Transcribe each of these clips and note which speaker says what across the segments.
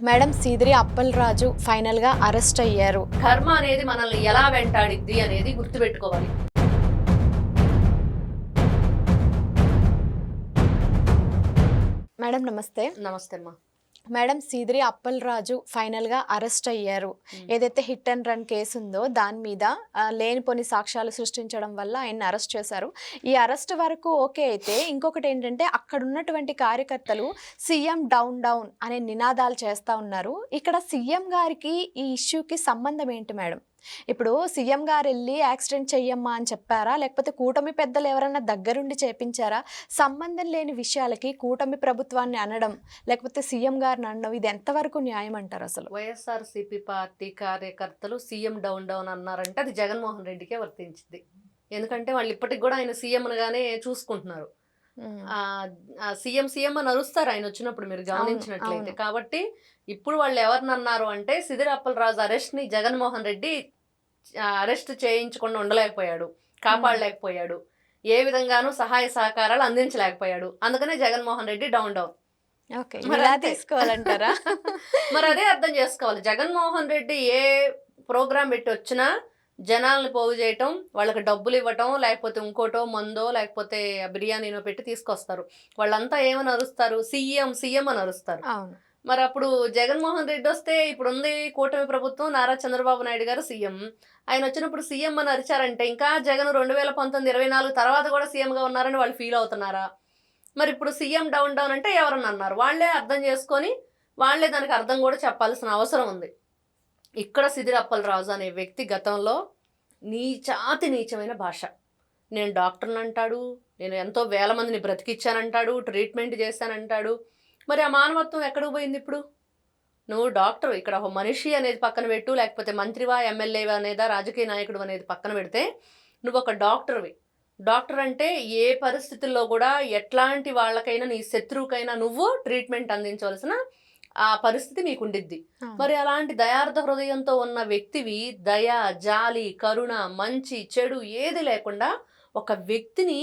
Speaker 1: Madam Seediri Appalaraju final గా arrest అయ్యారు.
Speaker 2: కర్మ అనేది మనల్ని ఎలా వెంటాడిద్ది అనేది గుర్తుపెట్టుకోవాలి.
Speaker 1: మేడం నమస్తే.
Speaker 2: నమస్తే అమ్మా.
Speaker 1: మేడం సీదిరి అప్పలరాజు ఫైనల్ గా అరెస్ట్ అయ్యారు. ఏదైతే హిట్ అండ్ రన్ కేసు ఉందో దాని మీద లేనిపోని సాక్ష్యాలు సృష్టించడం వల్ల ఆయన అరెస్ట్ చేశారు. ఈ అరెస్ట్ వరకు ఓకే అయితే ఇంకొకటి ఏంటంటే అక్కడ ఉన్నటువంటి కార్యకర్తలు సీఎం డౌన్ డౌన్ అనే నినాదాలు చేస్తూ ఉన్నారు. ఇక్కడ సీఎం గారికి ఈ ఇష్యూకి సంబంధం ఏంటి మేడం? ఇప్పుడు సీఎం గారు వెళ్ళి యాక్సిడెంట్ చెయ్యమ్మా అని చెప్పారా, లేకపోతే కూటమి పెద్దలు ఎవరన్నా దగ్గరుండి చేపించారా? సంబంధం లేని విషయాలకి కూటమి ప్రభుత్వాన్ని అనడం, లేకపోతే సీఎం గారిని అనడం, ఇది ఎంతవరకు న్యాయం అంటారు అసలు?
Speaker 2: వైఎస్ఆర్సీపీ పార్టీ కార్యకర్తలు సీఎం డౌన్ డౌన్ అన్నారంటే అది జగన్మోహన్ రెడ్డికే వర్తించింది. ఎందుకంటే వాళ్ళు ఇప్పటికి కూడా ఆయన సీఎంగానే చూసుకుంటున్నారు. సీఎం సీఎం అని అరుస్తారు ఆయన వచ్చినప్పుడు, మీరు గమనించినట్లయితే. కాబట్టి ఇప్పుడు వాళ్ళు ఎవరిని అన్నారు అంటే సీదిరి అప్పలరాజు అరెస్ట్ ని జగన్మోహన్ రెడ్డి అరెస్ట్ చేయించకుండా ఉండలేకపోయాడు, కాపాడలేకపోయాడు, ఏ విధంగానూ సహాయ సహకారాలు అందించలేకపోయాడు. అందుకనే జగన్మోహన్ రెడ్డి డౌన్ డౌన్.
Speaker 1: తీసుకోవాలంటారా?
Speaker 2: మరి అదే అర్థం చేసుకోవాలి. జగన్మోహన్ రెడ్డి ఏ ప్రోగ్రామ్ పెట్టి వచ్చినా జనాలను పోగు చేయటం, వాళ్ళకి డబ్బులు ఇవ్వటం, లేకపోతే ఇంకోటో మందో లేకపోతే బిర్యానీనో పెట్టి తీసుకొస్తారు. వాళ్ళంతా ఏమని అరుస్తారు? సీఎం సీఎం అని అరుస్తారు. మరి అప్పుడు జగన్మోహన్ రెడ్డి వస్తే ఇప్పుడు ఉంది కూటమి ప్రభుత్వం, నారా చంద్రబాబు నాయుడు గారు సీఎం. ఆయన వచ్చినప్పుడు సీఎం అని అరిచారంటే ఇంకా జగన్ 2019-24 తర్వాత కూడా సీఎంగా ఉన్నారని వాళ్ళు ఫీల్ అవుతున్నారా? మరి ఇప్పుడు సీఎం డౌన్ డౌన్ అంటే ఎవరన్నా అన్నారు. వాళ్ళే అర్థం చేసుకొని వాళ్ళే దానికి అర్థం కూడా చెప్పాల్సిన అవసరం ఉంది. ఇక్కడ సీదిరి అప్పలరాజు అనే వ్యక్తి గతంలో నీచమైన భాష, నేను డాక్టర్ని అంటాడు, నేను ఎంతో వేల మందిని బ్రతికిచ్చానంటాడు, ట్రీట్మెంట్ చేశానంటాడు. మరి ఆ మానవత్వం ఎక్కడికి పోయింది? ఇప్పుడు నువ్వు డాక్టర్, ఇక్కడ ఒక మనిషి అనేది పక్కన పెట్టు, లేకపోతే మంత్రివా ఎమ్మెల్యేవా అనేదా రాజకీయ నాయకుడు అనేది పక్కన పెడితే నువ్వు ఒక డాక్టర్వి. డాక్టర్ అంటే ఏ పరిస్థితుల్లో కూడా ఎట్లాంటి వాళ్ళకైనా, నీ శత్రువుకైనా నువ్వు ట్రీట్మెంట్ అందించవలసిన ఆ పరిస్థితి మీకు ఉండిద్ది. మరి అలాంటి దయార్థ హృదయంతో ఉన్న వ్యక్తివి దయ, జాలి, కరుణ, మంచి, చెడు ఏది లేకుండా ఒక వ్యక్తిని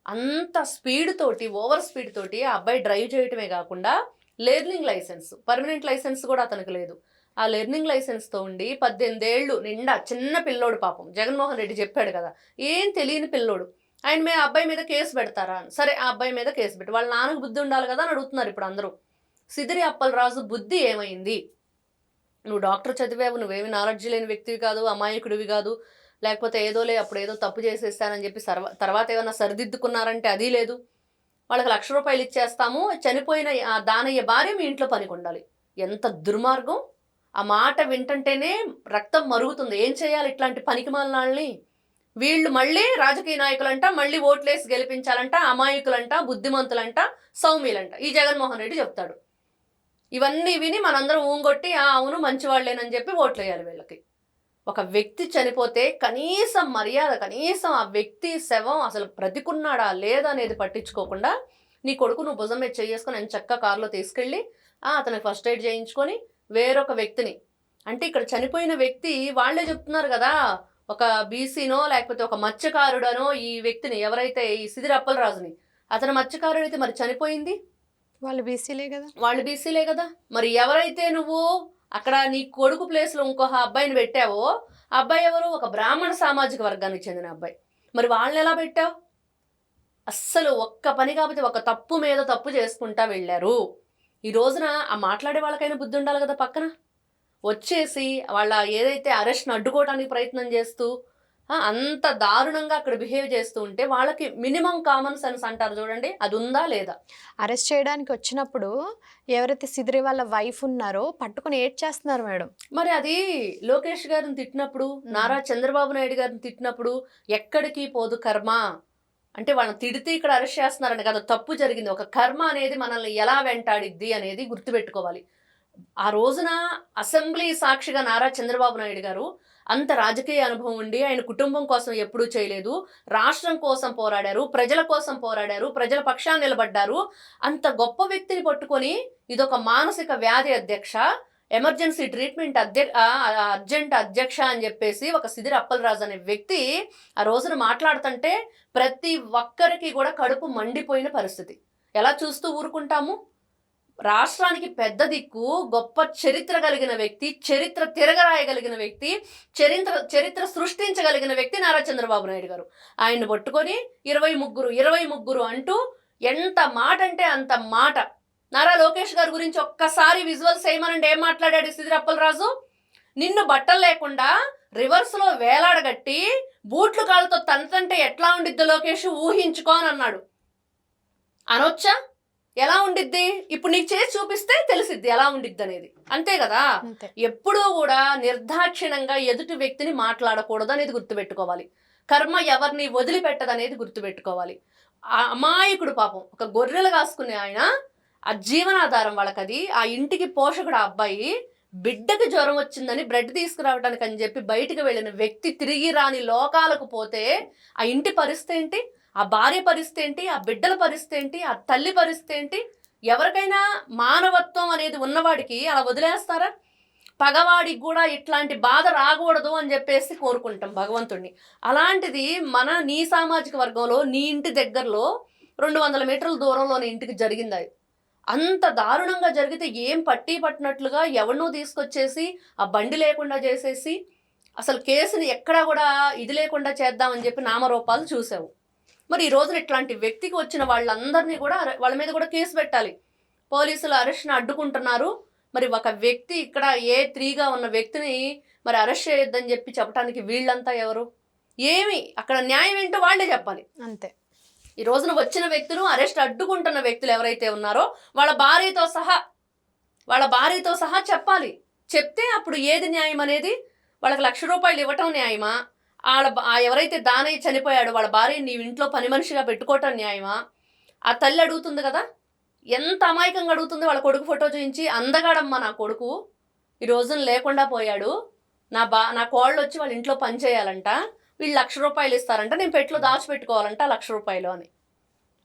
Speaker 2: అంత స్పీడ్ తోటి, ఓవర్ స్పీడ్ తోటి ఆ అబ్బాయి డ్రైవ్ చేయటమే కాకుండా లెర్నింగ్ లైసెన్స్, పర్మనెంట్ లైసెన్స్ కూడా అతనికి లేదు. ఆ లెర్నింగ్ లైసెన్స్తో ఉండి 18 ఏళ్ళు నిండా చిన్న పిల్లోడు, పాపం జగన్మోహన్ రెడ్డి చెప్పాడు కదా, ఏం తెలియని పిల్లోడు, ఆయన మీద అబ్బాయి మీద కేసు పెడతారా? సరే, ఆ అబ్బాయి మీద కేసు పెట్టి వాళ్ళ నాన్నకు బుద్ధి ఉండాలి కదా అని అడుగుతున్నారు ఇప్పుడు అందరూ. సీదిరి అప్పలరాజు బుద్ధి ఏమైంది? నువ్వు డాక్టర్ చదివావు, నువ్వేమి నాలెడ్జ్ లేని వ్యక్తివి కాదు, అమాయకుడివి కాదు, లేకపోతే ఏదోలే అప్పుడు ఏదో తప్పు చేసేస్తానని చెప్పి తర్వాత ఏమైనా సరిదిద్దుకున్నారంటే అది లేదు. వాళ్ళకి ₹1,00,000 ఇచ్చేస్తాము, చనిపోయిన దానయ్య భార్య మీ ఇంట్లో పనికి ఉండాలి. ఎంత దుర్మార్గం! ఆ మాట వింటంటేనే రక్తం మరుగుతుంది. ఏం చేయాలి ఇట్లాంటి పనికిమాలినాళ్ళని? వీళ్ళు మళ్ళీ రాజకీయ నాయకులంట, మళ్ళీ ఓట్లేసి గెలిపించాలంట, అమాయకులంట, బుద్ధిమంతులంట, సౌమ్యులంట ఈ జగన్మోహన్ రెడ్డి చెప్తాడు. ఇవన్నీ విని మనందరం ఊంగొట్టి అవును మంచివాళ్లేనని చెప్పి ఓట్లు వేయాలి వీళ్ళకి. ఒక వ్యక్తి చనిపోతే కనీసం మర్యాద, కనీసం ఆ వ్యక్తి శవం అసలు బ్రతికున్నాడా లేదా అనేది పట్టించుకోకుండా నీ కొడుకు నువ్వు భుజం మీద చేసుకొని ఆయన చక్క కారులో తీసుకెళ్ళి అతనికి ఫస్ట్ ఎయిడ్ చేయించుకొని వేరొక వ్యక్తిని, అంటే ఇక్కడ చనిపోయిన వ్యక్తి వాళ్ళే చెప్తున్నారు కదా, ఒక బీసీనో లేకపోతే ఒక మత్స్యకారుడనో ఈ వ్యక్తిని, ఎవరైతే ఈ సీదిరి అప్పలరాజుని, అతను మత్స్యకారుడు అయితే మరి చనిపోయింది
Speaker 1: వాళ్ళు బీసీలే కదా. మరి ఎవరైతే నువ్వు అక్కడ నీ కొడుకు ప్లేస్లో ఇంకొక అబ్బాయిని పెట్టావో, ఆ అబ్బాయి ఎవరు? ఒక బ్రాహ్మణ సామాజిక వర్గానికి చెందిన అబ్బాయి. మరి వాళ్ళని ఎలా పెట్టావు? అస్సలు ఒక్క పని కాకపోతే ఒక తప్పు మీద తప్పు చేసుకుంటా వెళ్ళారు. ఈ రోజున ఆ మాట్లాడే వాళ్ళకైనా బుద్ధి ఉండాలి కదా. పక్కన వచ్చేసి వాళ్ళ ఏదైతే అరెస్ట్ని అడ్డుకోవడానికి ప్రయత్నం చేస్తూ అంత దారుణంగా అక్కడ బిహేవ్ చేస్తూ ఉంటే వాళ్ళకి మినిమం కామన్ సెన్స్ అంటారు చూడండి, అది ఉందా లేదా? అరెస్ట్ చేయడానికి వచ్చినప్పుడు ఎవరైతే సిదిరి వాళ్ళ వైఫ్ ఉన్నారో పట్టుకుని ఏడ్ చేస్తున్నారు మేడం.
Speaker 2: మరి అది లోకేష్ గారిని తిట్టినప్పుడు, నారా చంద్రబాబు నాయుడు గారిని తిట్టినప్పుడు ఎక్కడికి పోదు కర్మ అంటే వాళ్ళని తిడితే ఇక్కడ అరెస్ట్ చేస్తున్నారండి కదా, తప్పు జరిగింది. ఒక కర్మ అనేది మనల్ని ఎలా వెంటాడిద్ది అనేది గుర్తుపెట్టుకోవాలి. ఆ రోజున అసెంబ్లీ సాక్షిగా నారా చంద్రబాబు నాయుడు గారు అంత రాజకీయ అనుభవం ఉండి ఆయన కుటుంబం కోసం ఎప్పుడూ చేయలేదు, రాష్ట్రం కోసం పోరాడారు, ప్రజల కోసం పోరాడారు, ప్రజల పక్షాన్ని నిలబడ్డారు. అంత గొప్ప వ్యక్తిని పట్టుకొని ఇదొక మానసిక వ్యాధి అధ్యక్ష, ఎమర్జెన్సీ ట్రీట్మెంట్ అర్జెంట్ అధ్యక్ష అని చెప్పేసి ఒక సీదిరి అప్పలరాజు అనే వ్యక్తి ఆ రోజున మాట్లాడుతుంటే ప్రతి ఒక్కరికి కూడా కడుపు మండిపోయిన పరిస్థితి. ఎలా చూస్తూ ఊరుకుంటాము?
Speaker 1: రాష్ట్రానికి పెద్ద దిక్కు, గొప్ప చరిత్ర కలిగిన వ్యక్తి, చరిత్ర తిరగరాయగలిగిన వ్యక్తి, చరిత్ర సృష్టించగలిగిన వ్యక్తి నారా చంద్రబాబు నాయుడు గారు. ఆయన్ని పట్టుకొని 23 అంటూ ఎంత మాట అంటే అంత మాట. నారా లోకేష్ గారి గురించి ఒక్కసారి విజువల్స్ వేయమనండి. ఏం మాట్లాడాడు సిదిరి అప్పలరాజు? నిన్ను బట్టలు లేకుండా రివర్స్లో వేలాడగట్టి బూట్లు కాళ్ళతో తంతంటే ఎట్లా ఉండిద్దో లోకేష్ ఊహించుకో అని అన్నాడు. అనొచ్చా? ఎలా ఉండిద్ది? ఇప్పుడు నీకు చేసి చూపిస్తే తెలిసిద్ది ఎలా ఉండిద్ది అనేది. అంతే కదా. ఎప్పుడూ కూడా నిర్దాక్షిణంగా ఎదుటి వ్యక్తిని మాట్లాడకూడదు అనేది గుర్తుపెట్టుకోవాలి. కర్మ ఎవరిని వదిలిపెట్టదనేది గుర్తుపెట్టుకోవాలి. ఆ అమాయకుడు పాపం, ఒక గొర్రెలు కాసుకునే ఆయన, ఆ జీవనాధారం వాళ్ళకది. ఆ ఇంటికి పోషకుడు ఆ అబ్బాయి. బిడ్డకి జ్వరం వచ్చిందని బ్రెడ్ తీసుకురావడానికి అని చెప్పి బయటికి వెళ్ళిన వ్యక్తి తిరిగి రాని లోకాలకు పోతే ఆ ఇంటి పరిస్థితి ఏంటి? ఆ భార్య పరిస్థితి ఏంటి? ఆ బిడ్డల పరిస్థితి ఏంటి? ఆ తల్లి పరిస్థితి ఏంటి? ఎవరికైనా మానవత్వం అనేది ఉన్నవాడికి అలా వదిలేస్తారా? పగవాడికి కూడా ఇట్లాంటి బాధ రాకూడదు అని చెప్పేసి కోరుకుంటాం భగవంతుడిని. అలాంటిది నీ సామాజిక వర్గంలో, నీ ఇంటి దగ్గరలో 200 మీటర్ల దూరంలోని ఇంటికి జరిగింది. అది అంత దారుణంగా జరిగితే ఏం పట్టినట్లుగా ఎవరినో తీసుకొచ్చేసి ఆ బండి లేకుండా చేసేసి అసలు కేసుని ఎక్కడా కూడా ఇది లేకుండా చేద్దామని చెప్పి నామరూపాలు చూసావు. మరి ఈ రోజున ఇట్లాంటి వ్యక్తికి వచ్చిన వాళ్ళందరినీ కూడా వాళ్ళ మీద కూడా కేసు పెట్టాలి. పోలీసులు అరెస్ట్ని అడ్డుకుంటున్నారు. మరి ఒక వ్యక్తి ఇక్కడ A3గా ఉన్న వ్యక్తిని మరి అరెస్ట్ చేయొద్దని చెప్పి చెప్పడానికి వీళ్ళంతా ఎవరు? ఏమి అక్కడ న్యాయం ఏంటో వాళ్ళే చెప్పాలి.
Speaker 2: అంతే.
Speaker 1: ఈ రోజున వచ్చిన వ్యక్తులు, అరెస్ట్ అడ్డుకుంటున్న వ్యక్తులు ఎవరైతే ఉన్నారో వాళ్ళ భార్యతో సహా చెప్పాలి. చెప్తే అప్పుడు ఏది న్యాయం అనేది, వాళ్ళకి ₹1,00,000 ఇవ్వటం న్యాయమా? ఎవరైతే దానయ్య చనిపోయాడో వాళ్ళ భార్యని నీ ఇంట్లో పని మనిషిగా పెట్టుకోవటం న్యాయమా? ఆ తల్లి అడుగుతుంది కదా, ఎంత అమాయకంగా అడుగుతుంది. వాళ్ళ కొడుకు ఫోటో చూపించి, అందగాడమ్మ నా కొడుకు ఈ రోజున లేకుండా పోయాడు, నా కోళ్ళు వచ్చి వాళ్ళ ఇంట్లో పని చేయాలంట, వీళ్ళు ₹1,00,000 ఇస్తారంట, నేను పెట్లో దాచిపెట్టుకోవాలంట ₹1,00,000 అని.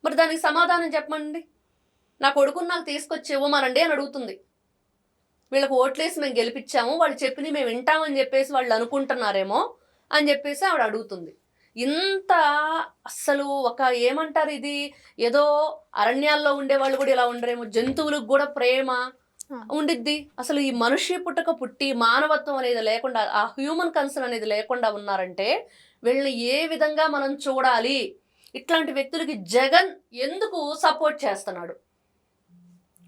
Speaker 1: మరి దానికి సమాధానం చెప్పమండి. నా కొడుకుని నాకు తీసుకొచ్చి ఇవ్వమనండి అని అడుగుతుంది. వీళ్ళకి ఓట్లేసి మేము గెలిపించాము, వాళ్ళు చెప్పినవి మేము వింటామని చెప్పేసి వాళ్ళు అనుకుంటున్నారేమో అని చెప్పేసి ఆవిడ అడుగుతుంది. ఇంత అస్సలు ఏమంటారు, ఇది ఏదో అరణ్యాల్లో ఉండేవాళ్ళు కూడా ఇలా ఉండరేమో, జంతువులకు కూడా ప్రేమ ఉండిద్ది. అసలు ఈ మనిషి పుట్టి మానవత్వం అనేది లేకుండా, ఆ హ్యూమన్ కన్సర్న్ అనేది లేకుండా ఉన్నారంటే వీళ్ళని ఏ విధంగా మనం చూడాలి? ఇట్లాంటి వ్యక్తులకి జగన్ ఎందుకు సపోర్ట్ చేస్తున్నాడు?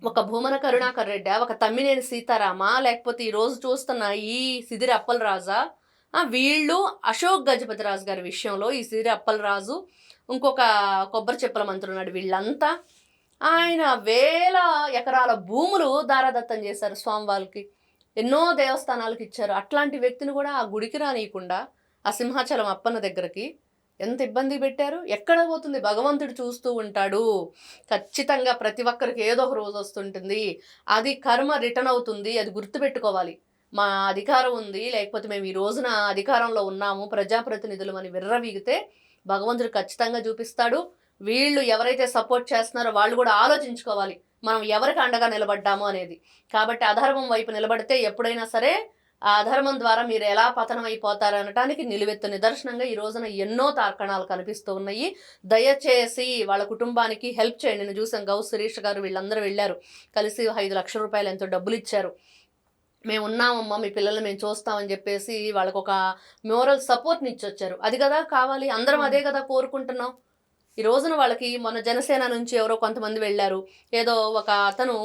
Speaker 1: ఒక భూమన కరుణాకర్ రెడ్డి, ఒక తమ్మినేని సీతారామ, లేకపోతే ఈరోజు చూస్తున్న ఈ సిదిరి అప్పలరాజా, వీళ్ళు అశోక్ గజపతిరాజు గారి విషయంలో ఈ సిదిరి అప్పలరాజు, ఇంకొక కొబ్బరి చెప్పుల మంత్రి ఉన్నాడు, వీళ్ళంతా ఆయన 1000 ఎకరాల భూములు దారాదత్తం చేశారు స్వామివారికి, ఎన్నో దేవస్థానాలకు ఇచ్చారు. అట్లాంటి వ్యక్తిని కూడా ఆ గుడికి రానియకుండా ఆ సింహాచలం అప్పన్న దగ్గరికి ఎంత ఇబ్బంది పెట్టారు. ఎక్కడ పోతుంది? భగవంతుడు చూస్తూ ఉంటాడు. ఖచ్చితంగా ప్రతి ఒక్కరికి ఏదో ఒక రోజు వస్తుంటుంది. అది కర్మ రిటర్న్ అవుతుంది. అది గుర్తుపెట్టుకోవాలి. మా అధికారం ఉంది, లేకపోతే మేము ఈ రోజున అధికారంలో ఉన్నాము, ప్రజాప్రతినిధులు అని విర్రవీగితే భగవంతుడు ఖచ్చితంగా చూపిస్తాడు. వీళ్ళు ఎవరైతే సపోర్ట్ చేస్తున్నారో వాళ్ళు కూడా ఆలోచించుకోవాలి మనం ఎవరికి అండగా నిలబడ్డాము అనేది. కాబట్టి అధర్మం వైపు నిలబడితే ఎప్పుడైనా సరే ఆ అధర్మం ద్వారా మీరు ఎలా పతనం అయిపోతారు అనటానికి నిలువెత్తు నిదర్శనంగా ఈ రోజున ఎన్నో తార్కణాలు కనిపిస్తూ ఉన్నాయి. దయచేసి వాళ్ళ కుటుంబానికి హెల్ప్ చేయండి. నేను చూసాను, గౌ సురేష్ గారు వీళ్ళందరూ వెళ్ళారు, కలిసి ₹5,00,000 ఎంతో డబ్బులు ఇచ్చారు. మేము ఉన్నామమ్మా, మీ పిల్లల్ని మేము చూస్తామని చెప్పేసి వాళ్ళకు ఒక మోరల్ సపోర్ట్ని ఇచ్చొచ్చారు. అది కదా కావాలి, అందరం అదే కదా కోరుకుంటున్నాం. ఈ రోజున వాళ్ళకి మొన్న జనసేన నుంచి ఎవరో కొంతమంది వెళ్ళారు. ఏదో ఒక అతను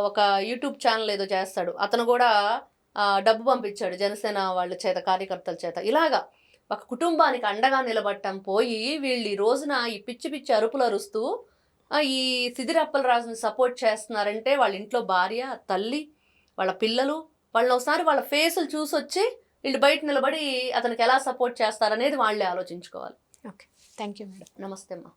Speaker 1: ఒక యూట్యూబ్ ఛానల్ ఏదో చేస్తాడు, అతను కూడా డబ్బు పంపించాడు జనసేన వాళ్ళ చేత, కార్యకర్తల చేత. ఇలాగా ఒక కుటుంబానికి అండగా నిలబడటం పోయి వీళ్ళు ఈ రోజున ఈ పిచ్చి అరుపులు అరుస్తూ ఈ సిదిరి అప్పలరాజుని సపోర్ట్ చేస్తున్నారంటే వాళ్ళ ఇంట్లో భార్య, తల్లి, వాళ్ళ పిల్లలు, వాళ్ళు ఒకసారి వాళ్ళ ఫేసులు చూసొచ్చి వీళ్ళు బయట నిలబడి అతనికి ఎలా సపోర్ట్ చేస్తారనేది వాళ్ళే ఆలోచించుకోవాలి.
Speaker 2: Okay, thank you madam.
Speaker 1: నమస్తే అమ్మా.